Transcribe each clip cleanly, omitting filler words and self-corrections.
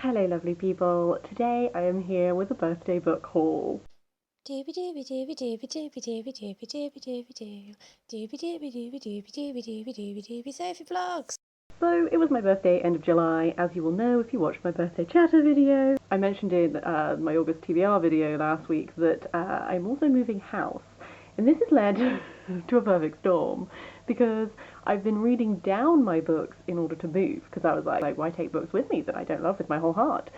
Hello lovely people, today I am here with a birthday book haul. Doobie doobie doobie doobie doobie doobie doobie doobie doobie doo. Doobie doobie doobie doobie doobie doobie doobie doobie Sophie Vlogs. So it was my birthday end of July, as you will know if you watched my birthday chatter video. I mentioned in my August TBR video last week that I'm also moving house. And this has led to a perfect storm because I've been reading down my books in order to move because I was like, why take books with me that I don't love with my whole heart?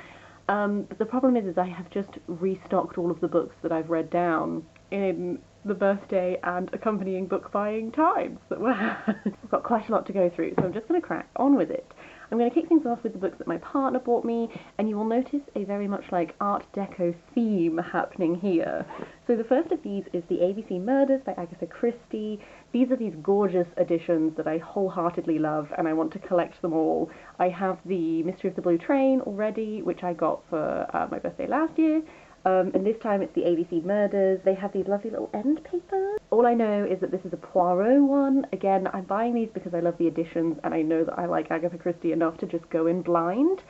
But the problem is I have just restocked all of the books that I've read down in the birthday and accompanying book buying times that we've got quite a lot to go through, so I'm just going to crack on with it. I'm going to kick things off with the books that my partner bought me, and you will notice a very much like Art Deco theme happening here. So the first of these is the ABC Murders by Agatha Christie. These are these gorgeous editions that I wholeheartedly love, and I want to collect them all. I have the Mystery of the Blue Train already, which I got for my birthday last year. And this time it's the ABC Murders. They have these lovely little end papers. All I know is that this is a Poirot one. Again, I'm buying these because I love the editions and I know that I like Agatha Christie enough to just go in blind.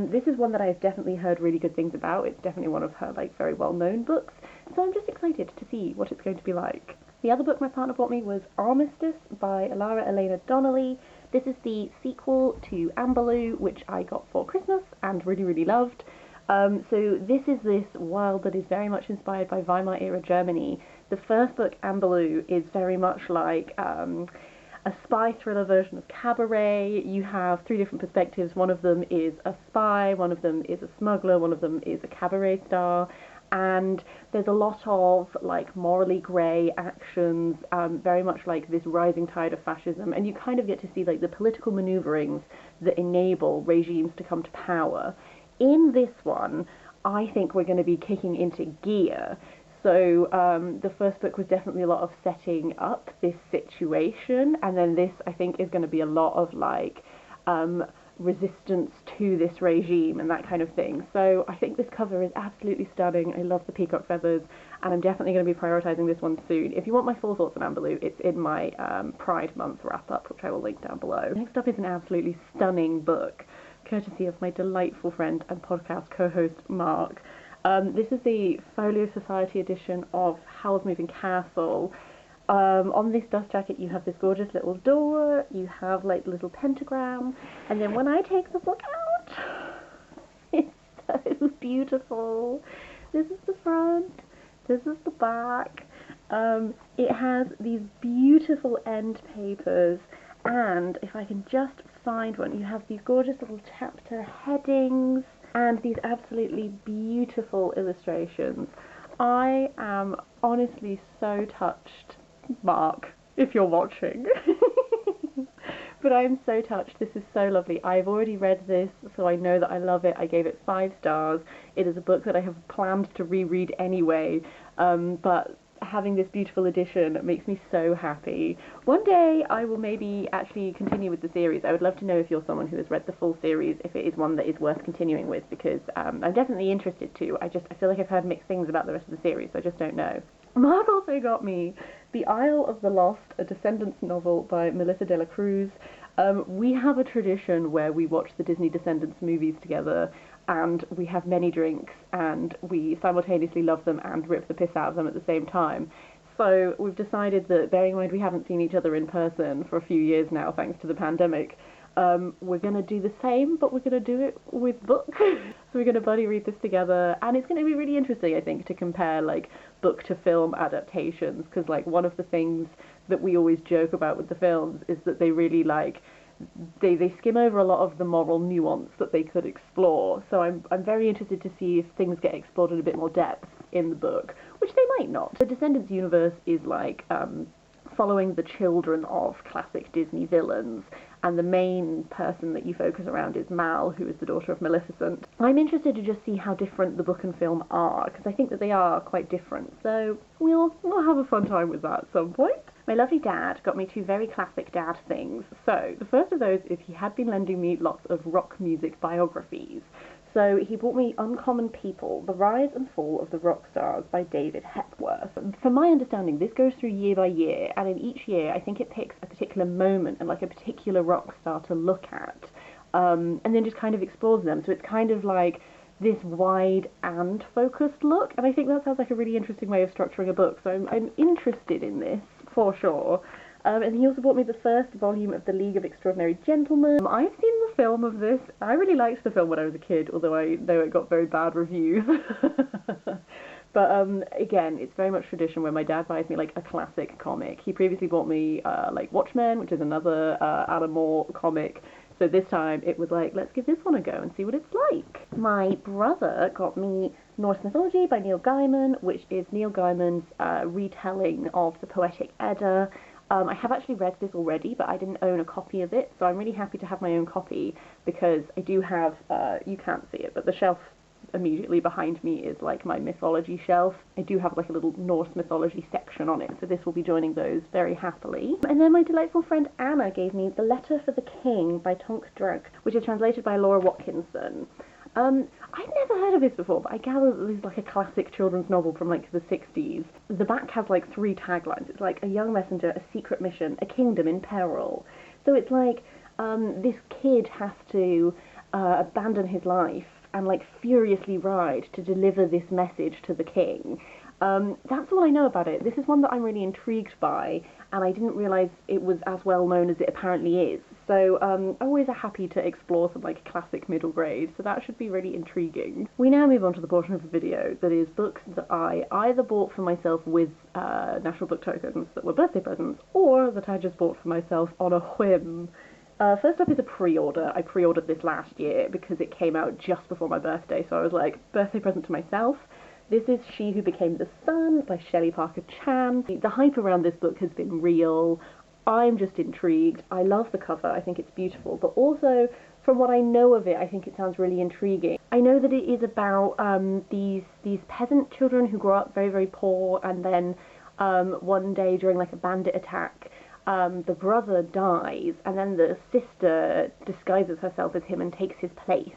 This is one that I've definitely heard really good things about. It's definitely one of her very well-known books. So I'm just excited to see what it's going to be like. The other book my partner bought me was Armistice by Lara, Elena, Donnelley. This is the sequel to Amberloo, which I got for Christmas and really loved. So this is this world that is very much inspired by Weimar era Germany. The first book, Amberloo, is very much like a spy thriller version of Cabaret. You have three different perspectives. One of them is a spy, one of them is a smuggler, one of them is a cabaret star. And there's a lot of morally grey actions, very much like this rising tide of fascism, and you kind of get to see the political manoeuvrings that enable regimes to come to power. In this one, I think we're going to be kicking into gear. So the first book was definitely a lot of setting up this situation, and then this, I think, is going to be a lot of resistance to this regime and that kind of thing. So I think this cover is absolutely stunning. I love the peacock feathers, and I'm definitely going to be prioritising this one soon. If you want my full thoughts on Amberloo, it's in my Pride Month wrap-up, which I will link down below. Next up is an absolutely stunning book, courtesy of my delightful friend and podcast co-host Mark. This is the Folio Society edition of Howl's Moving Castle. On this dust jacket you have this gorgeous little door, you have little pentagram, and then when I take the book out, it's so beautiful. This is the front, this is the back. It has these beautiful end papers, and if I can just find one, you have these gorgeous little chapter headings and these absolutely beautiful illustrations. I am honestly so touched, Mark, if you're watching. But I'm so touched. This is so lovely. I've already read this, so I know that I love it. I gave it 5 stars. It is a book that I have planned to reread anyway, but having this beautiful edition makes me so happy. One day I will maybe actually continue with the series. I would love to know if you're someone who has read the full series, if it is one that is worth continuing with, because I'm definitely interested to. I feel like I've heard mixed things about the rest of the series, so I just don't know. Mark also got me The Isle of the Lost, a Descendants novel by Melissa de la Cruz. We have a tradition where we watch the Disney Descendants movies together, and we have many drinks, and we simultaneously love them and rip the piss out of them at the same time. So we've decided that, bearing in mind we haven't seen each other in person for a few years now, thanks to the pandemic, we're going to do the same, but we're going to do it with books. So we're going to buddy read this together, and it's going to be really interesting, I think, to compare book to film adaptations, because one of the things that we always joke about with the films is that they really they skim over a lot of the moral nuance that they could explore. So I'm very interested to see if things get explored in a bit more depth in the book, which they might not. The Descendants universe is following the children of classic Disney villains, and the main person that you focus around is Mal, who is the daughter of Maleficent. I'm interested to just see how different the book and film are, because I think that they are quite different, so we'll have a fun time with that at some point. My lovely dad got me 2 very classic dad things. So the first of those is he had been lending me lots of rock music biographies. So he bought me Uncommon People, The Rise and Fall of the Rock Stars by David Hepworth. From my understanding, this goes through year by year, and in each year I think it picks a particular moment and a particular rock star to look at. and then just kind of explores them. So it's kind of like this wide and focused look, and I think that sounds like a really interesting way of structuring a book, so I'm interested in this, for sure. And he also bought me the first volume of The League of Extraordinary Gentlemen. I've seen the film of this. I really liked the film when I was a kid, although I know it got very bad reviews. But again, it's very much tradition where my dad buys me like a classic comic. He previously bought me like Watchmen, which is another Alan Moore comic. So this time it was like, let's give this one a go and see what it's like. My brother got me Norse Mythology by Neil Gaiman, which is Neil Gaiman's retelling of the Poetic Edda. I have actually read this already, but I didn't own a copy of it, so I'm really happy to have my own copy, because I do have, you can't see it, but the shelf immediately behind me is like my mythology shelf. I do have like a little Norse mythology section on it, so this will be joining those very happily. And then my delightful friend Anna gave me The Letter for the King by Tonke Dragt, which is translated by Laura Watkinson. I'd never heard of this before, but I gather that this is like a classic children's novel from like the 60s. The back has like 3 taglines. It's like a young messenger, a secret mission, a kingdom in peril. So it's like this kid has to abandon his life and like furiously ride to deliver this message to the king. That's all I know about it. This is one that I'm really intrigued by, and I didn't realise it was as well known as it apparently is. So I'm always happy to explore some like classic middle grade, so that should be really intriguing. We now move on to the portion of the video that is books that I either bought for myself with National Book Tokens that were birthday presents, or that I just bought for myself on a whim. First up is a pre-order. I pre-ordered this last year because it came out just before my birthday, so I was like, birthday present to myself. This is She Who Became the Sun by Shelley Parker Chan. The hype around this book has been real. I'm just intrigued. I love the cover. I think it's beautiful, but also from what I know of it, I think it sounds really intriguing. I know that it is about these peasant children who grow up very, very poor, and then one day during like a bandit attack, the brother dies, and then the sister disguises herself as him and takes his place.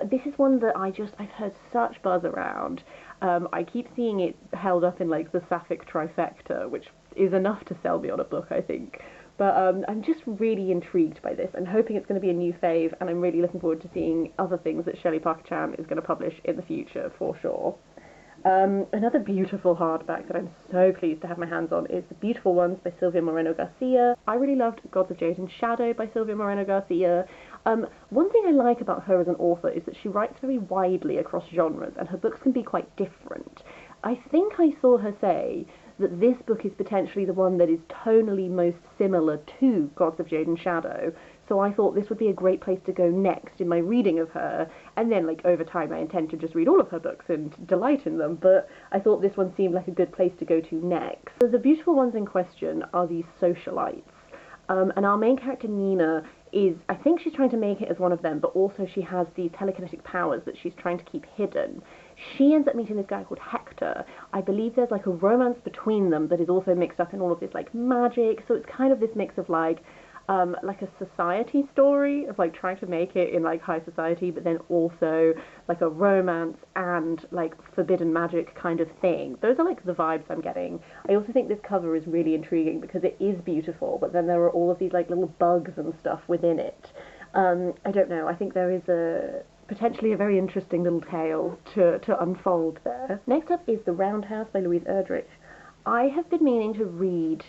This is one that I've heard such buzz around. I keep seeing it held up in like the Sapphic trifecta, which is enough to sell me on a book, I think. But I'm just really intrigued by this. I'm hoping it's going to be a new fave, and I'm really looking forward to seeing other things that Shelley Parker Chan is going to publish in the future, for sure. Another beautiful hardback that I'm so pleased to have my hands on is The Beautiful Ones by Silvia Moreno Garcia. I really loved Gods of Jade and Shadow by Silvia Moreno Garcia. One thing I like about her as an author is that she writes very widely across genres, and her books can be quite different. I think I saw her say that this book is potentially the one that is tonally most similar to Gods of Jade and Shadow, so I thought this would be a great place to go next in my reading of her, and then like over time I intend to just read all of her books and delight in them, but I thought this one seemed like a good place to go to next. So the beautiful ones in question are these socialites, and our main character Nina is, I think she's trying to make it as one of them, but also she has these telekinetic powers that she's trying to keep hidden. She ends up meeting this guy called Hector. I believe there's like a romance between them that is also mixed up in all of this like magic, so it's kind of this mix of like a society story of like trying to make it in like high society, but then also like a romance and like forbidden magic kind of thing. Those are like the vibes I'm getting. I also think this cover is really intriguing because it is beautiful, but then there are all of these like little bugs and stuff within it. I don't know, I think there is potentially a very interesting little tale to unfold there. Next up is The Roundhouse by Louise Erdrich. I have been meaning to read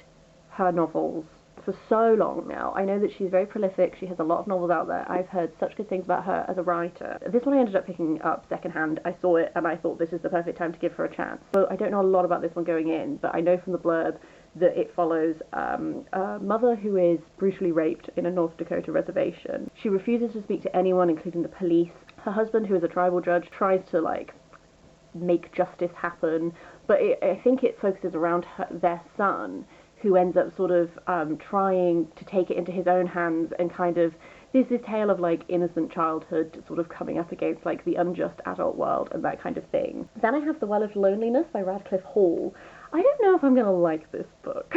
her novels for so long now. I know that she's very prolific, she has a lot of novels out there. I've heard such good things about her as a writer. This one I ended up picking up secondhand. I saw it and I thought this is the perfect time to give her a chance. So I don't know a lot about this one going in, but I know from the blurb that it follows a mother who is brutally raped in a North Dakota reservation. She refuses to speak to anyone, including the police. Her husband, who is a tribal judge, tries to like make justice happen, but I think it focuses around their son, who ends up sort of trying to take it into his own hands, and kind of there's this tale of like innocent childhood sort of coming up against like the unjust adult world and that kind of thing. Then I have The Well of Loneliness by Radcliffe Hall. I don't know if I'm going to like this book.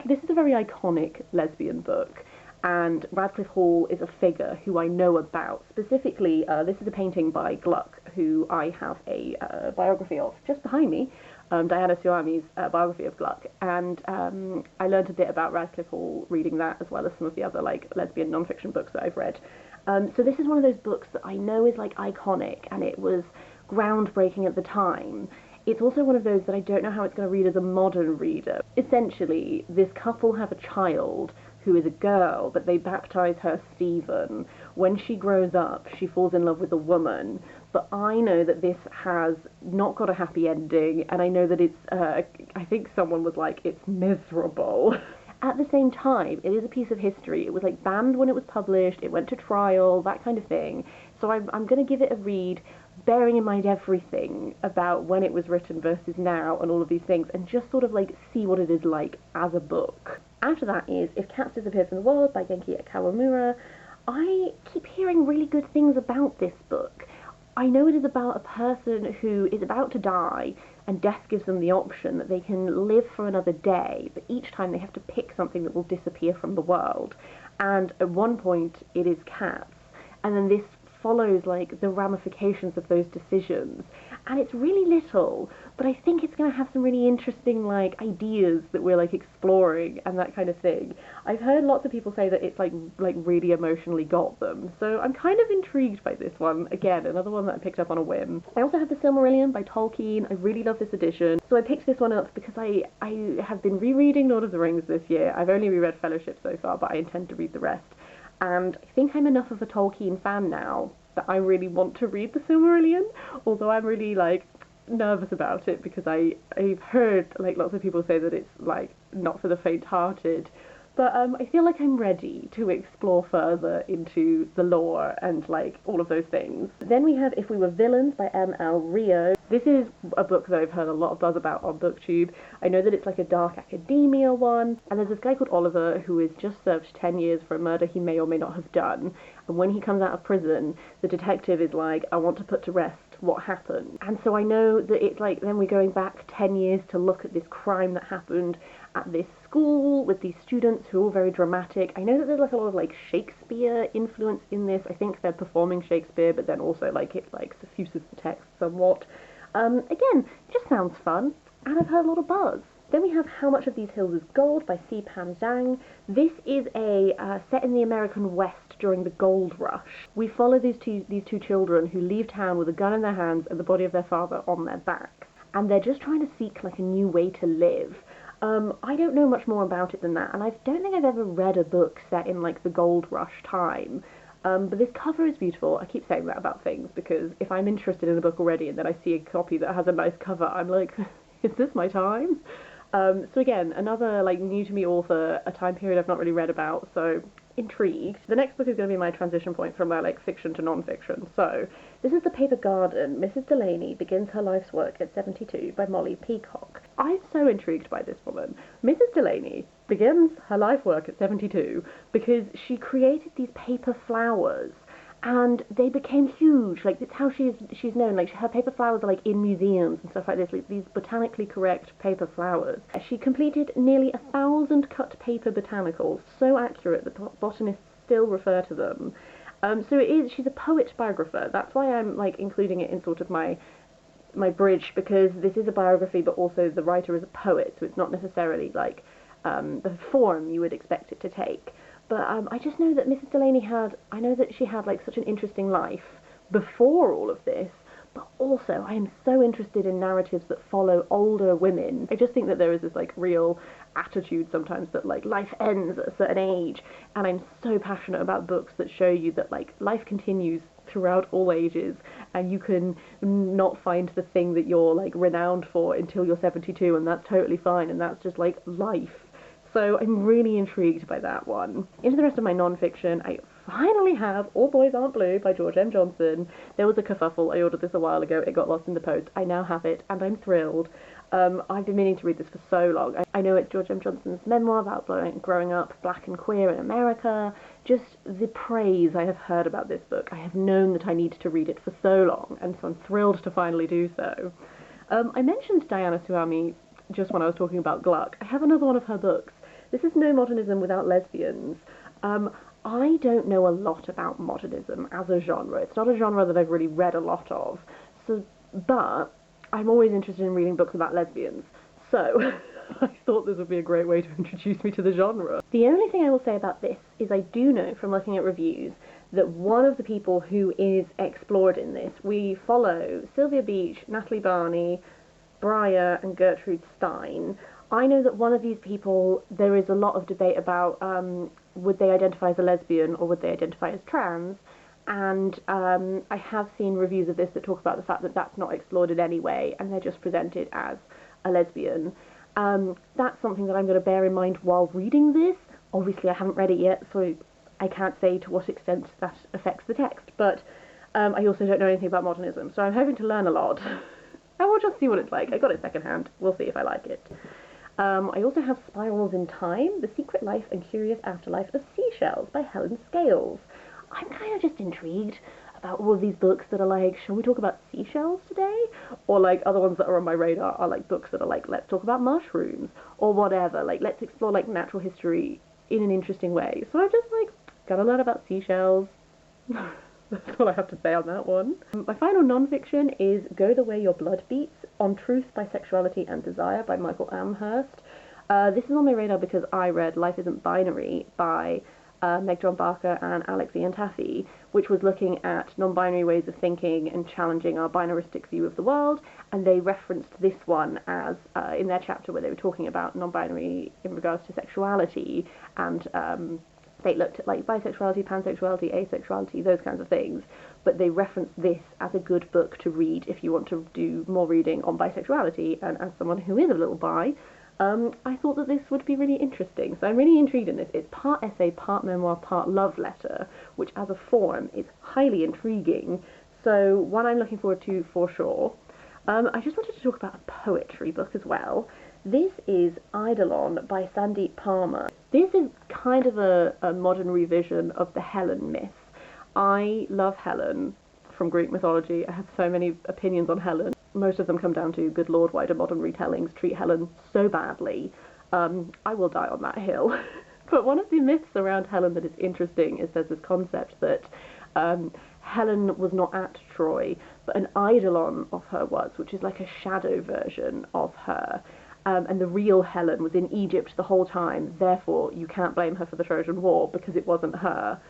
This is a very iconic lesbian book, and Radcliffe Hall is a figure who I know about. Specifically, this is a painting by Gluck, who I have a biography of just behind me, Diana Suami's biography of Gluck, and I learned a bit about Radcliffe Hall reading that, as well as some of the other like lesbian non-fiction books that I've read. So this is one of those books that I know is like iconic, and it was groundbreaking at the time. It's also one of those that I don't know how it's going to read as a modern reader. Essentially, this couple have a child who is a girl, but they baptize her Stephen. When she grows up, she falls in love with a woman, but I know that this has not got a happy ending, and I know that it's, I think someone was like, it's miserable. At the same time, it is a piece of history. It was like banned when it was published, it went to trial, that kind of thing. So I'm going to give it a read, bearing in mind everything about when it was written versus now and all of these things, and just sort of like see what it is like as a book. After that is If Cats Disappeared from the World by Genki Kawamura. I keep hearing really good things about this book. I know it is about a person who is about to die, and death gives them the option that they can live for another day, but each time they have to pick something that will disappear from the world. And at one point it is cats, and then this follows like the ramifications of those decisions, and it's really little, but I think it's going to have some really interesting like ideas that we're like exploring and that kind of thing. I've heard lots of people say that it's like really emotionally got them, so I'm kind of intrigued by this one. Again, another one that I picked up on a whim. I also have the Silmarillion by Tolkien. I really love this edition, so I picked this one up because I have been rereading Lord of the Rings this year. I've only reread Fellowship so far, but I intend to read the rest. And I think I'm enough of a Tolkien fan now that I really want to read the Silmarillion, although I'm really like nervous about it because I've heard like lots of people say that it's like not for the faint-hearted. But I feel like I'm ready to explore further into the lore and like all of those things. Then we have If We Were Villains by ML Rio. This is a book that I've heard a lot of buzz about on BookTube. I know that it's like a dark academia one, and there's this guy called Oliver who has just served 10 years for a murder he may or may not have done. And when he comes out of prison, the detective is like, I want to put to rest what happened. And so I know that it's like then we're going back 10 years to look at this crime that happened at this school with these students who are all very dramatic. I know that there's like a lot of like Shakespeare influence in this. I think they're performing Shakespeare, but then also like it like suffuses the text somewhat. Again, just sounds fun, and I've heard a lot of buzz. Then we have How Much of These Hills is Gold by C. Pan Zhang. This is a set in the American West during the gold rush. We follow these two children who leave town with a gun in their hands and the body of their father on their backs, and they're just trying to seek like a new way to live. I don't know much more about it than that, and I don't think I've ever read a book set in like the gold rush time. But this cover is beautiful. I keep saying that about things because if I'm interested in a book already and then I see a copy that has a nice cover, I'm like, is this my time? So again, another like new to me author, a time period I've not really read about, so intrigued. The next book is going to be my transition point from my like fiction to non-fiction. So this is The Paper Garden. Mrs. Delaney begins her life's work at 72 by Molly Peacock. I'm so intrigued by this woman. Mrs. Delaney begins her life work at 72 because she created these paper flowers, and they became huge. Like, it's how she's known. Like, her paper flowers are like in museums and stuff like this, like these botanically correct paper flowers. She completed nearly 1,000 cut paper botanicals, so accurate that botanists still refer to them. She's a poet biographer. That's why I'm like including it in sort of my bridge, because this is a biography, but also the writer is a poet, so it's not necessarily like the form you would expect it to take. But I just know that Mrs. Delaney I know that she had like such an interesting life before all of this, but also I am so interested in narratives that follow older women. I just think that there is this like real attitude sometimes that like life ends at a certain age, and I'm so passionate about books that show you that like life continues throughout all ages, and you can not find the thing that you're like renowned for until you're 72, and that's totally fine, and that's just like life. So I'm really intrigued by that one. Into the rest of my non-fiction, I finally have All Boys Aren't Blue by George M. Johnson. There was a kerfuffle. I ordered this a while ago. It got lost in the post. I now have it, and I'm thrilled. I've been meaning to read this for so long. I know it's George M. Johnson's memoir about growing up black and queer in America. Just the praise I have heard about this book. I have known that I needed to read it for so long, and so I'm thrilled to finally do so. I mentioned Diana Suami just when I was talking about Gluck. I have another one of her books. This is No Modernism Without Lesbians. I don't know a lot about modernism as a genre. It's not a genre that I've really read a lot of. But I'm always interested in reading books about lesbians. So I thought this would be a great way to introduce me to the genre. The only thing I will say about this is I do know from looking at reviews that one of the people who is explored in this, we follow Sylvia Beach, Natalie Barney, Briar, and Gertrude Stein. I know that one of these people, there is a lot of debate about would they identify as a lesbian or would they identify as trans, and I have seen reviews of this that talk about the fact that that's not explored in any way, and they're just presented as a lesbian. That's something that I'm going to bear in mind while reading this. Obviously, I haven't read it yet, so I can't say to what extent that affects the text, but I also don't know anything about modernism, so I'm hoping to learn a lot. And we'll just see what it's like. I got it secondhand. We'll see if I like it. I also have Spirals in Time, The Secret Life and Curious Afterlife of Seashells by Helen Scales. I'm kind of just intrigued about all of these books that are like, shall we talk about seashells today? Or like other ones that are on my radar are like books that are like, let's talk about mushrooms or whatever. Like, let's explore like natural history in an interesting way. So I'm just like, gotta learn about seashells. That's all I have to say on that one. My final non-fiction is Go the Way Your Blood Beats, On Truth, Bisexuality and Desire by Michael Amherst. This is on my radar because I read Life Isn't Binary by Meg John Barker and Alex Ian Taffy, which was looking at non-binary ways of thinking and challenging our binaristic view of the world, and they referenced this one as in their chapter where they were talking about non-binary in regards to sexuality, and they looked at like bisexuality, pansexuality, asexuality, those kinds of things, but they referenced this as a good book to read if you want to do more reading on bisexuality, and as someone who is a little bi, I thought that this would be really interesting. So I'm really intrigued in this. It's part essay, part memoir, part love letter, which as a form is highly intriguing. So one I'm looking forward to for sure. I just wanted to talk about a poetry book as well. This is Eidolon by Sandeep Palmer. This is kind of a modern revision of the Helen myth. I love Helen from Greek mythology. I have so many opinions on Helen. Most of them come down to, good lord, why do modern retellings treat Helen so badly? I will die on that hill. But one of the myths around Helen that is interesting is there's this concept that Helen was not at Troy, but an eidolon of her was, which is like a shadow version of her. And the real Helen was in Egypt the whole time, therefore you can't blame her for the Trojan War because it wasn't her.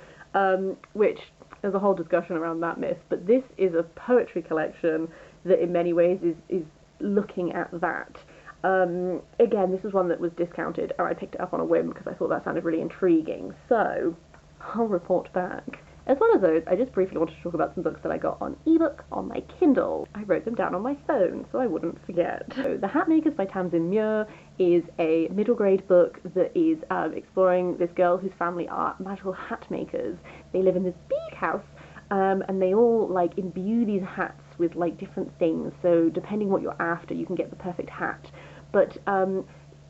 Which, there's a whole discussion around that myth, but this is a poetry collection that in many ways is looking at that. Again, this is one that was discounted, and I picked it up on a whim because I thought that sounded really intriguing, so I'll report back. As well as those, I just briefly wanted to talk about some books that I got on ebook on my Kindle. I wrote them down on my phone so I wouldn't forget. So The Hatmakers by Tamsin Muir is a middle grade book that is exploring this girl whose family are magical hat makers. They live in this big house, and they all like imbue these hats with like different things, so depending what you're after you can get the perfect hat. But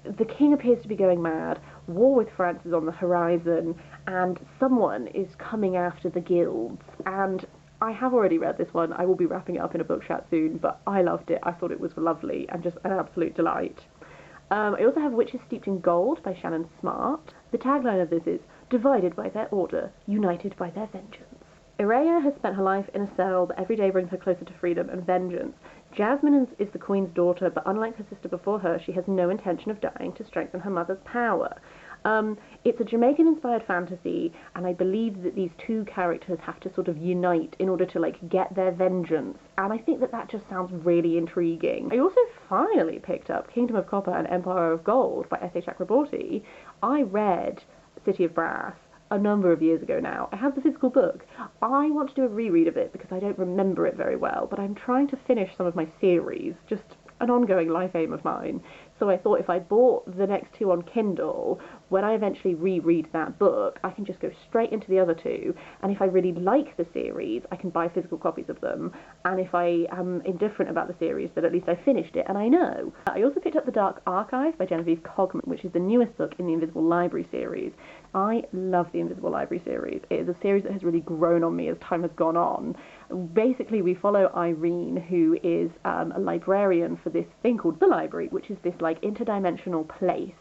the king appears to be going mad, war with France is on the horizon, and someone is coming after the guilds, and I have already read this one. I will be wrapping it up in a book chat soon, but I loved it. I thought it was lovely and just an absolute delight. I also have Witches Steeped in Gold by Shannon Smart. The tagline of this is, divided by their order, united by their vengeance. Irea has spent her life in a cell, but every day brings her closer to freedom and vengeance. Jasmine is the queen's daughter, but unlike her sister before her, she has no intention of dying to strengthen her mother's power. It's a Jamaican-inspired fantasy, and I believe that these two characters have to sort of unite in order to like get their vengeance, and I think that just sounds really intriguing. I also finally picked up Kingdom of Copper and Empire of Gold by S.A. Chakraborty. I read City of Brass a number of years ago now. I have the physical book. I want to do a reread of it because I don't remember it very well, but I'm trying to finish some of my series, just an ongoing life aim of mine. So I thought if I bought the next two on Kindle, when I eventually reread that book, I can just go straight into the other two, and if I really like the series, I can buy physical copies of them, and if I am indifferent about the series, then at least I finished it, and I know. I also picked up The Dark Archive by Genevieve Cogman, which is the newest book in the Invisible Library series. I love the Invisible Library series. It is a series that has really grown on me as time has gone on. Basically, we follow Irene, who is a librarian for this thing called the library, which is this like interdimensional place,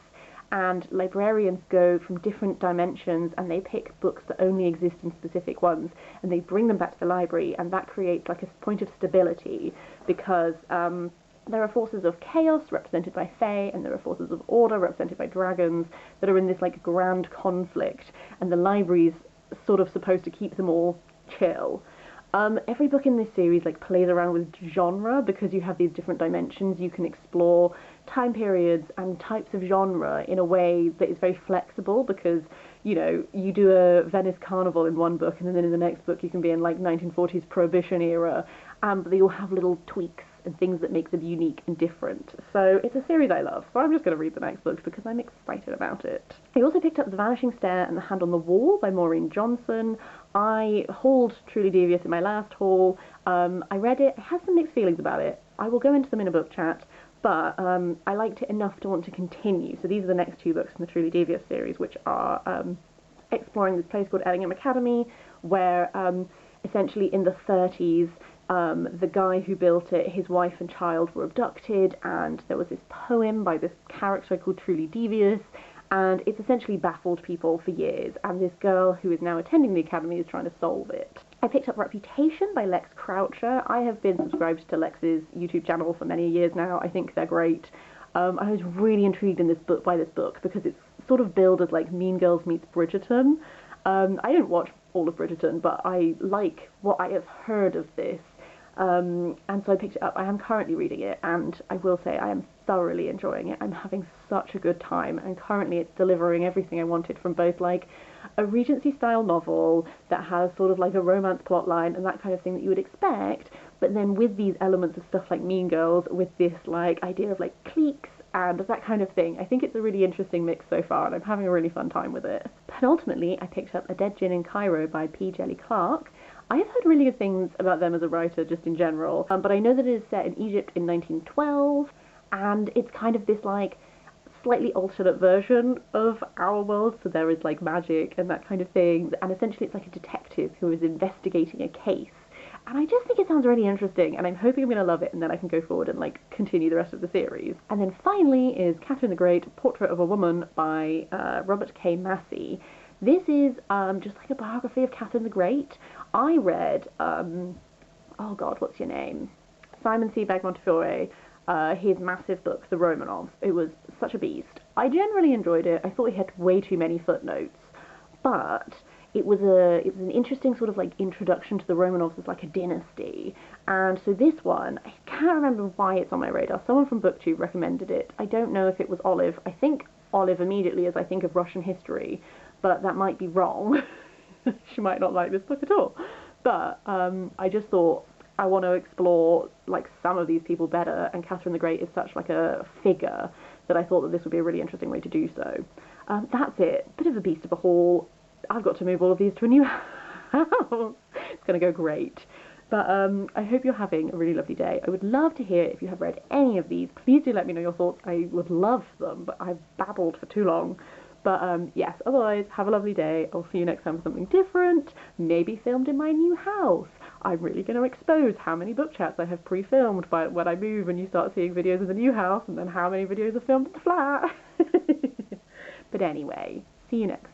and librarians go from different dimensions and they pick books that only exist in specific ones and they bring them back to the library, and that creates like a point of stability because there are forces of chaos represented by Fae, and there are forces of order represented by dragons that are in this like grand conflict, and the libraries sort of supposed to keep them all chill. Every book in this series like plays around with genre because you have these different dimensions. You can explore time periods and types of genre in a way that is very flexible because, you know, you do a Venice Carnival in one book and then in the next book you can be in like 1940s Prohibition era, but they all have little tweaks and things that make them unique and different. So it's a series I love, so I'm just going to read the next book because I'm excited about it. I also picked up The Vanishing Stair and The Hand on the Wall by Maureen Johnson. I hauled Truly Devious in my last haul. I read it. I have some mixed feelings about it. I will go into them in a book chat, but I liked it enough to want to continue. So these are the next two books in the Truly Devious series, which are exploring this place called Ellingham Academy, where essentially in the 30s, the guy who built it, his wife and child were abducted, and there was this poem by this character called Truly Devious, and it's essentially baffled people for years, and this girl who is now attending the academy is trying to solve it. I picked up Reputation by Lex Croucher. I have been subscribed to Lex's YouTube channel for many years now. I think they're great. I was really intrigued in this book by this book because it's sort of billed as like Mean Girls meets Bridgerton. I don't watch all of Bridgerton, but I like what I have heard of this. And so I picked it up. I am currently reading it, and I will say I am thoroughly enjoying it. I'm having such a good time, and currently it's delivering everything I wanted from both like a Regency-style novel that has sort of like a romance plotline and that kind of thing that you would expect, but then with these elements of stuff like Mean Girls, with this like idea of like cliques and that kind of thing. I think it's a really interesting mix so far, and I'm having a really fun time with it. Penultimately, I picked up A Dead Gin in Cairo by P. Jelly Clark. I have heard really good things about them as a writer, just in general, but I know that it is set in Egypt in 1912, and it's kind of this, like, slightly alternate version of our world, so there is, like, magic and that kind of thing, and essentially it's like a detective who is investigating a case, and I just think it sounds really interesting, and I'm hoping I'm going to love it, and then I can go forward and, like, continue the rest of the series. And then finally is Catherine the Great, Portrait of a Woman by Robert K. Massey. This is just like a biography of Catherine the Great. I read, oh god, what's your name? Simon Sebag Montefiore, his massive book, The Romanovs. It was such a beast. I generally enjoyed it. I thought it had way too many footnotes, but it was an interesting sort of like introduction to the Romanovs as like a dynasty. And so this one, I can't remember why it's on my radar. Someone from BookTube recommended it. I don't know if it was Olive. I think Olive immediately as I think of Russian history, but that might be wrong. She might not like this book at all. But I just thought I want to explore like some of these people better, and Catherine the Great is such like a figure that I thought that this would be a really interesting way to do so. That's it. Bit of a beast of a haul. I've got to move all of these to a new house. It's going to go great. But I hope you're having a really lovely day. I would love to hear if you have read any of these. Please do let me know your thoughts. I would love them, but I've babbled for too long. But yes, otherwise, have a lovely day. I'll see you next time for something different, maybe filmed in my new house. I'm really going to expose how many book chats I have pre-filmed by when I move and you start seeing videos of the new house, and then how many videos are filmed in the flat. But anyway, see you next time.